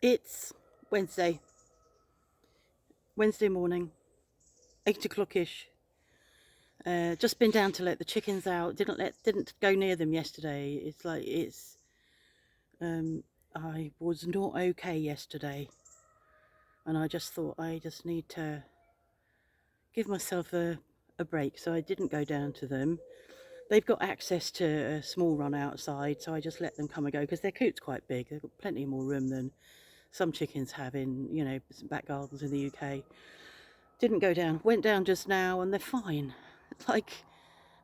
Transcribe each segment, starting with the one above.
It's Wednesday morning, 8 o'clock-ish. Just been down to let the chickens out. Didn't go near them yesterday. I was not okay yesterday, and I just thought I just need to give myself a break. So I didn't go down to them. They've got access to a small run outside, so I just let them come and go because their coop's quite big. They've got plenty more room than some chickens have in, some back gardens in the UK. Didn't go down. Went down just now, and they're fine. It's like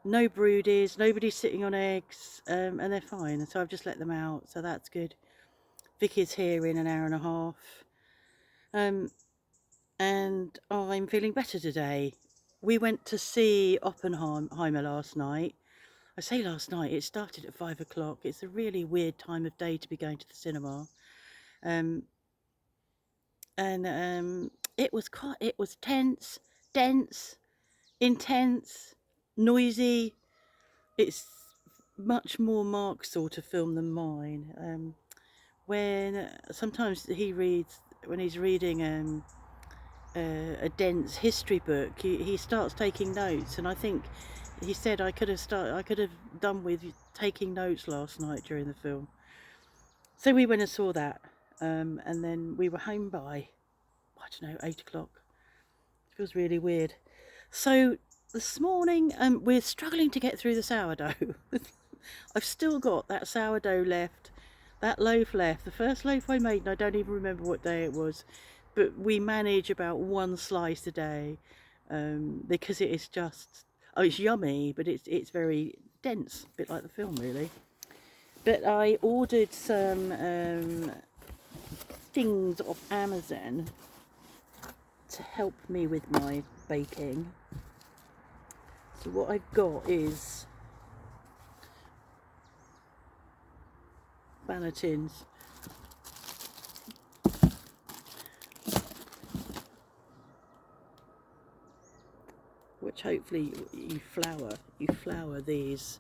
no broodies, nobody's sitting on eggs, and they're fine. So I've just let them out, so that's good. Vicky's here in an hour and a half, and I'm feeling better today. We went to see Oppenheimer last night. I say last night, it started at 5 o'clock. It's a really weird time of day to be going to the cinema. It was tense, dense, intense, noisy. It's much more Mark's sort of film than mine. Sometimes when he's reading a dense history book, he starts taking notes, and I think he said I could have done with taking notes last night during the film. So we went and saw that, and then we were home by, I don't know, 8 o'clock. It feels really weird. So this morning, we're struggling to get through the sourdough. I've still got that sourdough left, that loaf left. The first loaf I made, and I don't even remember what day it was, but we manage about one slice a day, because it is just, it's yummy, but it's very dense, a bit like the film really. But I ordered some things off Amazon to help me with my baking. So what I've got is bannetins, which hopefully you flour these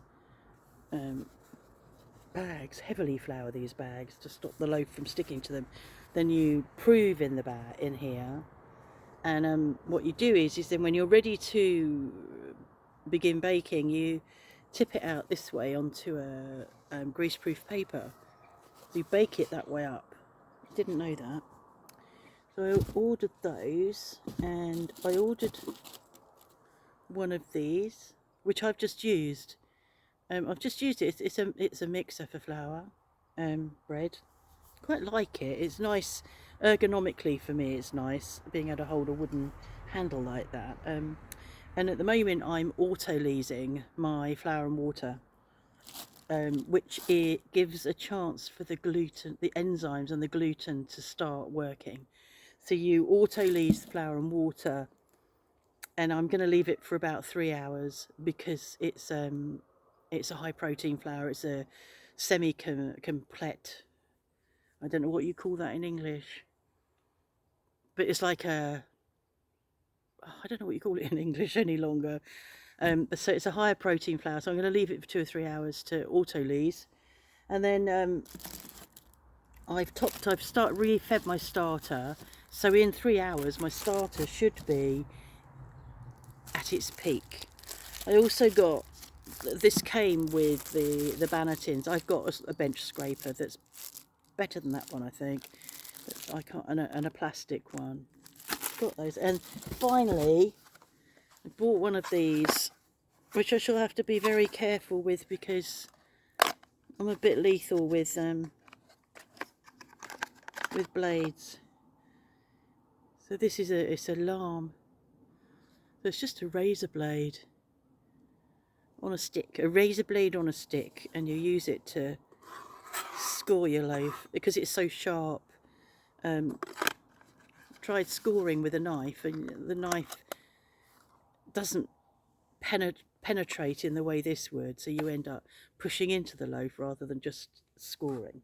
bags, heavily flour these bags to stop the loaf from sticking to them. Then you prove in the bag in here, and what you do is then when you're ready to begin baking, you tip it out this way onto a greaseproof paper. So you bake it that way up. Didn't know that. So I ordered those, and I ordered one of these, which I've just used. I've just used it. It's a mixer for flour, bread. Quite like it. It's nice ergonomically for me. It's nice being able to hold a wooden handle like that. And at the moment I'm auto-leasing my flour and water, which it gives a chance for the enzymes and the gluten to start working. So you auto-lease the flour and water, and I'm going to leave it for about 3 hours because it's a high protein flour. It's a semi-complete. I don't know what you call that in English, but it's like I don't know what you call it in English any longer. So it's a higher protein flour. So I'm going to leave it for 2 or 3 hours to auto-lease, and then I've refed my starter. So in 3 hours, my starter should be at its peak. I also got, this came with the bannetins. I've got a bench scraper that's better than that one, I think. I can't, and a plastic one. Got those, and finally I bought one of these, which I shall have to be very careful with because I'm a bit lethal with blades. So this is it's a lamb. So it's just a razor blade on a stick, a razor blade on a stick, and you use it to score your loaf because it's so sharp. Tried scoring with a knife, and the knife doesn't penetrate in the way this would, so you end up pushing into the loaf rather than just scoring.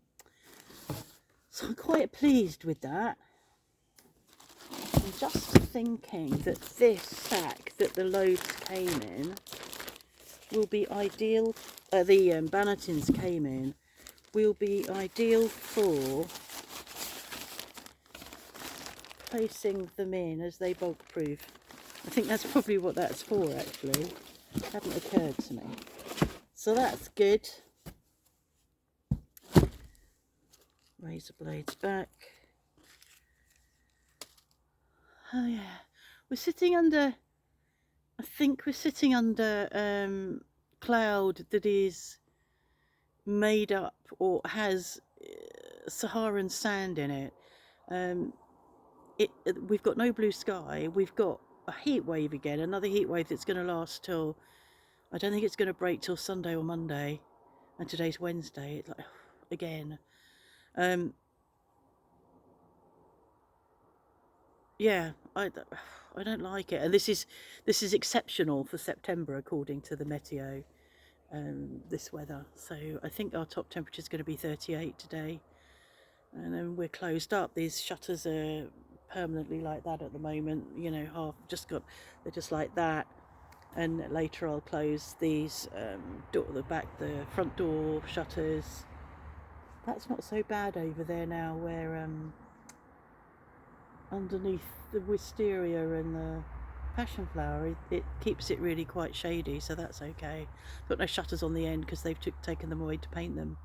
So I'm quite pleased with that. I'm just thinking that this sack that the loaves came in will be ideal, the bannetins came in, will be ideal for placing them in as they bulk proof. I think that's probably what that's for, actually. It hadn't occurred to me. So that's good. Razor blades back. Oh yeah, we're sitting under, I think we're sitting under cloud that is made up or has Saharan sand in it. We've got no blue sky. We've got a heat wave again, another heat wave that's going to last till, I don't think it's going to break till Sunday or Monday, and today's Wednesday. It's like, again, yeah, I don't like it, and this is exceptional for September according to the meteo. This weather, so I think our top temperature is going to be 38 today, and then we're closed up. These shutters are permanently like that at the moment, you know, they're just like that, and later I'll close these the front door shutters. That's not so bad over there now, where underneath the wisteria and the passion flower, it keeps it really quite shady, so that's okay. Got no shutters on the end because they've taken them away to paint them.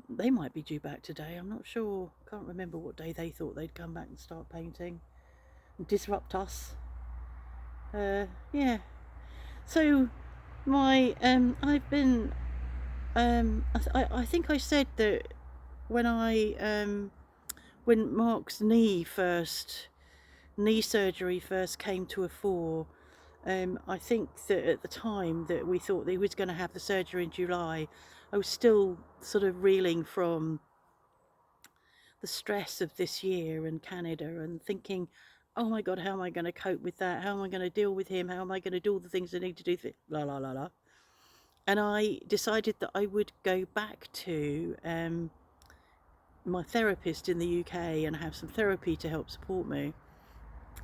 They might be due back today, I'm not sure. Can't remember what day they thought they'd come back and start painting and disrupt us. Yeah, so my I've been I think I said that when when Mark's knee surgery first came to a fore, I think that at the time that we thought that he was going to have the surgery in July, I was still sort of reeling from the stress of this year and Canada, and thinking, oh my God, how am I going to cope with that? How am I going to deal with him? How am I going to do all the things I need to do? La la la la. And I decided that I would go back to my therapist in the UK and have some therapy to help support me.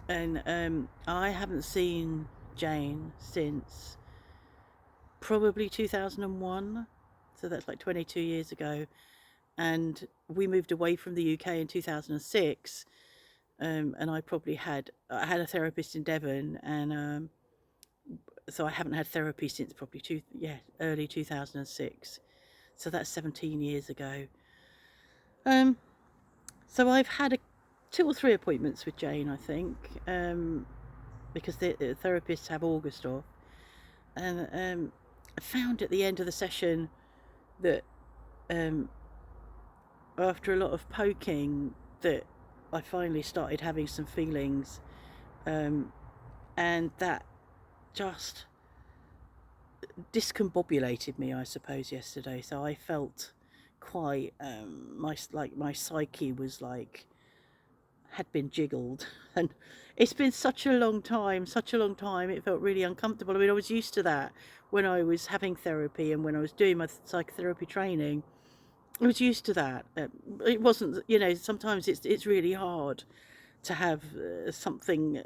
And I haven't seen Jane since probably 2001, so that's like 22 years ago. And we moved away from the UK in 2006, and I had a therapist in Devon, and so I haven't had therapy since probably early 2006. So that's 17 years ago. So I've had 2 or 3 appointments with Jane, I think, because the therapists have August off, and I found at the end of the session that after a lot of poking, that I finally started having some feelings, and that just discombobulated me, I suppose, yesterday. So I felt quite my psyche was like, had been jiggled, and it's been such a long time, it felt really uncomfortable. I mean, I was used to that when I was having therapy and when I was doing my psychotherapy training. I was used to that. It wasn't, you know, sometimes it's really hard to have something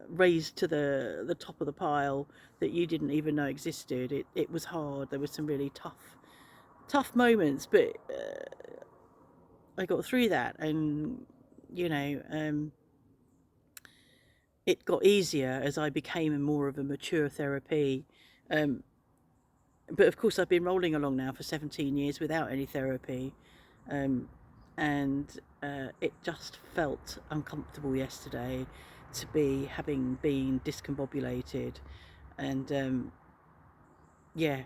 raised to the top of the pile that you didn't even know existed. It was hard. There were some really tough moments, but I got through that, and you know, it got easier as I became more of a mature therapy. But of course, I've been rolling along now for 17 years without any therapy, and it just felt uncomfortable yesterday to be having been discombobulated, and yeah,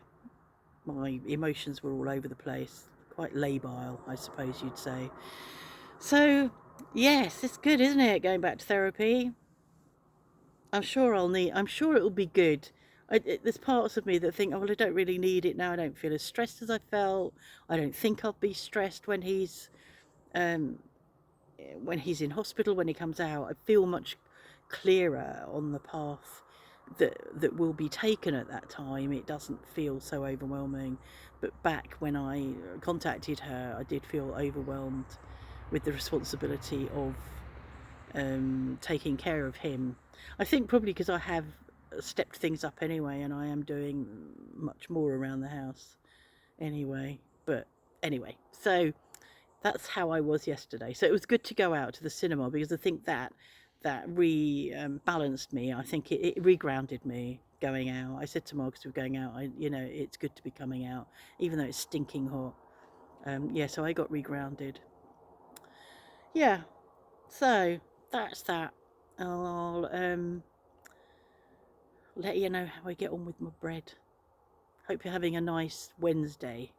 my emotions were all over the place, quite labile, I suppose you'd say. So yes, it's good, isn't it, going back to therapy? I'm sure it'll be good. There's parts of me that think, oh well, I don't really need it now. I don't feel as stressed as I felt. I don't think I'll be stressed when he's in hospital. When he comes out, I feel much clearer on the path that will be taken at that time. It doesn't feel so overwhelming. But back when I contacted her, I did feel overwhelmed with the responsibility of taking care of him. I think probably because I have stepped things up anyway, and I am doing much more around the house anyway. But anyway, so that's how I was yesterday. So it was good to go out to the cinema, because I think that balanced me. I think it regrounded me going out. I said to Mark, because we were going out, it's good to be coming out, even though it's stinking hot. Yeah, so I got regrounded. Yeah, so that's that. I'll let you know how I get on with my bread. Hope you're having a nice Wednesday.